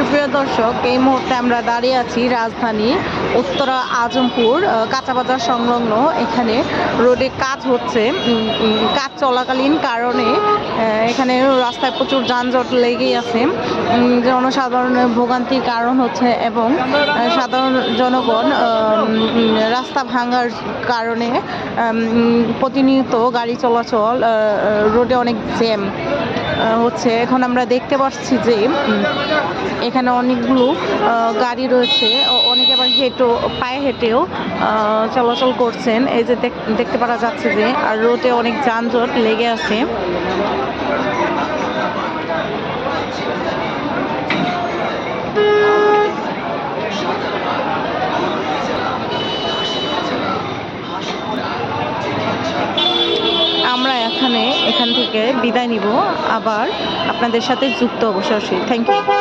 সুপ্রিয় দর্শক, এই মুহূর্তে আমরা দাঁড়িয়ে আছি রাজধানী উত্তরা আজমপুর কাঁচা বাজার সংলগ্ন। এখানে রোডে কাজ হচ্ছে, কাজ চলাকালীন কারণে এখানে রাস্তায় প্রচুর যানজট লেগেই আছে। জনসাধারণের ভোগান্তির কারণ হচ্ছে এবং সাধারণ জনগণ রাস্তা ভাঙার কারণে প্রতিনিয়ত গাড়ি চলাচল, রোডে অনেক জ্যাম হচ্ছে। এখন আমরা দেখতে পাচ্ছি যে এখানে অনেকগুলো গাড়ি রয়েছে, অনেকে আবার পায়ে হেঁটেও চলাচল করছেন। এই যে দেখতে পাওয়া যাচ্ছে যে আর রোডে অনেক যানজট লেগে আছে। আমরা এখান থেকে বিদায় নিব, আবার আপনাদের সাথে যুক্ত অবশ্যই। Thank you.